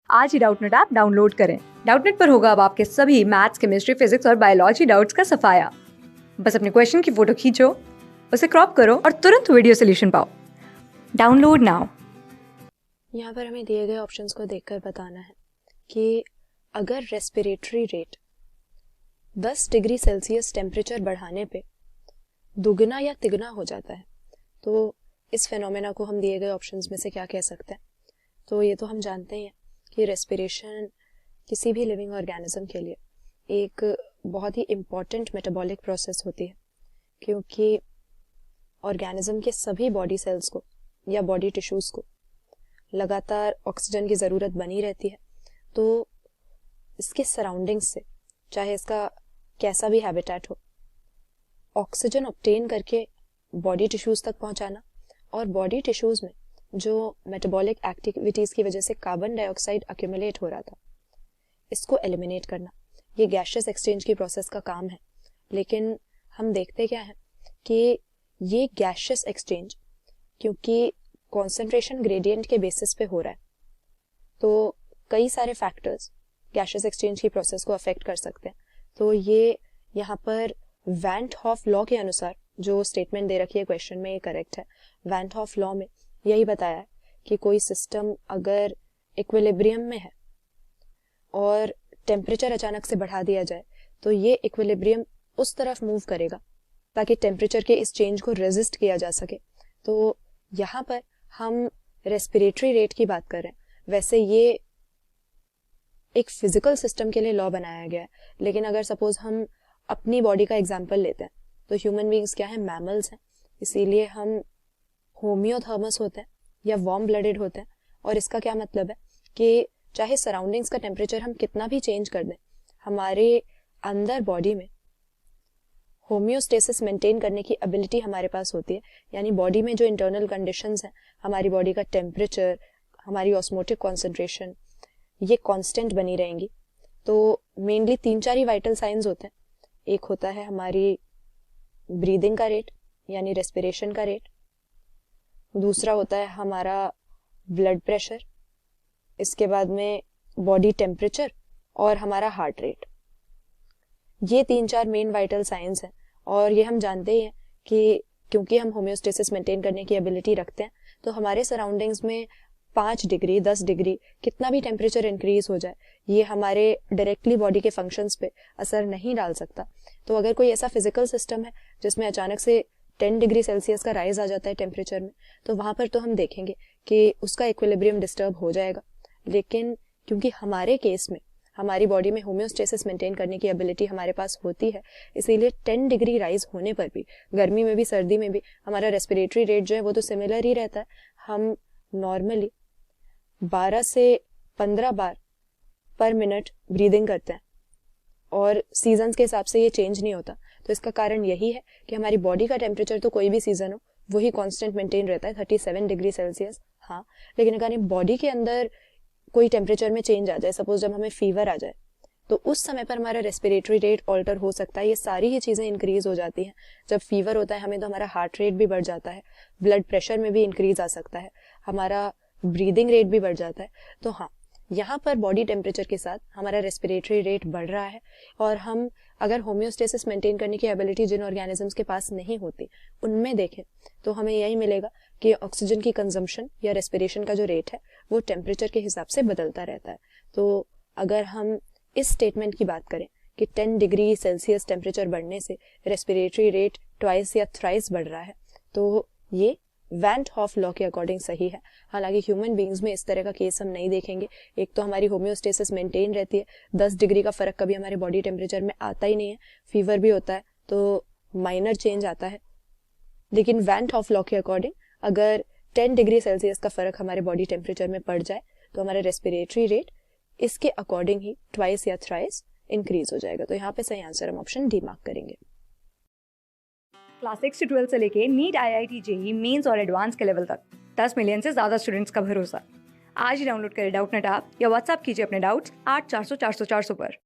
आज ही Doubtnut app download करें। Doubtnut पर होगा अब आपके सभी मैथ्स, केमिस्ट्री, फिजिक्स और बायोलॉजी डाउट्स का सफाया। बस अपने क्वेश्चन की फोटो खींचो, उसे क्रॉप करो और तुरंत वीडियो सोल्यूशन पाओ। Download now. यहाँ पर हमें दिए गए ऑप्शंस को देखकर बताना है कि अगर respiratory rate 10 degree Celsius temperature बढ़ाने पे दुगना या तिगुना हो जाता है तो इस फेनोमेना को हम दिए गए ऑप्शंस में से क्या कह सकते हैं। तो ये तो हम जानते हैं कि रेस्पिरेशन किसी भी लिविंग ऑर्गेनिज्म के लिए एक बहुत ही इम्पॉर्टेंट मेटाबॉलिक प्रोसेस होती है, क्योंकि ऑर्गेनिज्म के सभी बॉडी सेल्स को या बॉडी टिश्यूज़ को लगातार ऑक्सीजन की ज़रूरत बनी रहती है। तो इसके सराउंडिंग्स से, चाहे इसका कैसा भी हैबिटेट हो, ऑक्सीजन ऑब्टेन करके बॉडी टिश्यूज़ तक पहुंचाना और बॉडी टिश्यूज़ में जो मेटाबॉलिक एक्टिविटीज़ की वजह से कार्बन डाइऑक्साइड अक्यूमुलेट हो रहा था, इसको एलिमिनेट करना, ये गैसियस एक्सचेंज की प्रोसेस का काम है। लेकिन हम देखते क्या है कि ये गैसियस एक्सचेंज क्योंकि कॉन्सेंट्रेशन ग्रेडियंट के बेसिस पे हो रहा है, तो कई सारे फैक्टर्स गैसियस एक्सचेंज की प्रोसेस को अफेक्ट कर सकते हैं। तो ये यहाँ पर वैन 't हॉफ लॉ के अनुसार जो स्टेटमेंट दे रखी है क्वेश्चन में, ये करेक्ट है। वैन 't हॉफ लॉ में यही बताया है कि कोई सिस्टम अगर इक्विलिब्रियम में है और टेम्परेचर अचानक से बढ़ा दिया जाए तो ये इक्विलिब्रियम उस तरफ मूव करेगा ताकि टेम्परेचर के इस चेंज को रेजिस्ट किया जा सके। तो यहाँ पर हम रेस्पिरेटरी रेट की बात कर रहे हैं। वैसे ये एक फिजिकल सिस्टम के लिए लॉ बनाया गया है, लेकिन अगर सपोज हम अपनी बॉडी का एग्जांपल लेते हैं तो ह्यूमन बीइंग्स क्या है, मैमल्स हैं, इसीलिए हम होम्योथर्मस होते हैं या वार्म ब्लडेड होते हैं। और इसका क्या मतलब है कि चाहे सराउंडिंग्स का टेम्परेचर हम कितना भी चेंज कर दें, हमारे अंदर बॉडी में होम्योस्टेसिस मेंटेन करने की एबिलिटी हमारे पास होती है। यानी बॉडी में जो इंटरनल कंडीशंस हैं, हमारी बॉडी का टेम्परेचर, हमारी ऑस्मोटिक कॉन्सेंट्रेशन, ये कांस्टेंट बनी रहेंगी। तो मेनली 3-4 ही वाइटल साइंस होते हैं। एक होता है हमारी ब्रीदिंग का रेट यानी रेस्पिरेशन का रेट, दूसरा होता है हमारा ब्लड प्रेशर, इसके बाद में बॉडी टेम्परेचर और हमारा हार्ट रेट। ये 3-4 मेन वाइटल साइंस हैं और ये हम जानते ही हैं कि क्योंकि हम होम्योस्टेसिस मेंटेन करने की एबिलिटी रखते हैं, तो हमारे सराउंडिंग्स में 5 डिग्री 10 डिग्री कितना भी टेम्परेचर इंक्रीज हो जाए, ये हमारे डायरेक्टली बॉडी के फंक्शंस पे असर नहीं डाल सकता। तो अगर कोई ऐसा फिजिकल सिस्टम है जिसमें अचानक से 10 डिग्री सेल्सियस का राइज आ जाता है टेम्परेचर में, तो वहां पर तो हम देखेंगे कि उसका इक्विलिब्रियम डिस्टर्ब हो जाएगा। लेकिन क्योंकि हमारे केस में हमारी बॉडी में होम्योस्टेसिस मेंटेन करने की एबिलिटी हमारे पास होती है, इसीलिए 10 डिग्री राइज होने पर भी, गर्मी में भी सर्दी में भी, हमारा रेस्पिरेटरी रेट जो है वो तो सिमिलर ही रहता है। हम नॉर्मली 12 से 15 बार पर मिनट ब्रीदिंग करते हैं और सीजन्स के हिसाब से ये चेंज नहीं होता। तो इसका कारण यही है कि हमारी बॉडी का टेम्परेचर तो कोई भी सीजन हो वही कांस्टेंट मेंटेन रहता है, 37 डिग्री सेल्सियस। हाँ, लेकिन अगर बॉडी के अंदर कोई टेम्परेचर में चेंज आ जाए, सपोज जब हमें फीवर आ जाए, तो उस समय पर हमारा रेस्पिरेटरी रेट ऑल्टर हो सकता है। ये सारी ही चीज़ें इंक्रीज हो जाती हैं। जब फीवर होता है हमें, तो हमारा हार्ट रेट भी बढ़ जाता है, ब्लड प्रेशर में भी इंक्रीज आ सकता है, हमारा ब्रीदिंग रेट भी बढ़ जाता है। तो हाँ, यहाँ पर बॉडी टेम्परेचर के साथ हमारा रेस्पिरेटरी रेट बढ़ रहा है। और हम अगर होम्योस्टेसिस मेंटेन करने की एबिलिटी जिन ऑर्गेनिजम्स के पास नहीं होती उनमें देखें तो हमें यही मिलेगा कि ऑक्सीजन की कंजम्पशन या रेस्पिरेशन का जो रेट है वो टेम्परेचर के हिसाब से बदलता रहता है। तो अगर हम इस स्टेटमेंट की बात करें कि 10 डिग्री सेल्सियस टेम्परेचर बढ़ने से रेस्पिरेटरी रेट ट्वाइस या थ्राइस बढ़ रहा है, तो ये वैन 't हॉफ लॉ के अकॉर्डिंग सही है। हालांकि ह्यूमन बीइंग्स में इस तरह का केस हम नहीं देखेंगे। एक तो हमारी होम्योस्टेसिस मेंटेन रहती है, 10 डिग्री का फर्क कभी हमारे बॉडी टेम्परेचर में आता ही नहीं है। फीवर भी होता है तो माइनर चेंज आता है, लेकिन वैन 't हॉफ लॉ के अकॉर्डिंग अगर 10 डिग्री सेल्सियस का फर्क हमारे बॉडी टेम्परेचर में पड़ जाए तो हमारा रेस्पिरेटरी रेट इसके अकॉर्डिंग ही ट्वाइस या थ्राइस इंक्रीज हो जाएगा। तो यहाँ पे सही आंसर हम ऑप्शन डी मार्क करेंगे। क्लास 6 से 12 से लेके नीट, IIT, JEE मेंस और एडवांस के लेवल तक 10 मिलियन से ज्यादा स्टूडेंट्स का भरोसा। आज ही डाउनलोड करें डाउटनेट ऐप या व्हाट्सएप कीजिए अपने डाउट्स 8400 400 400 पर।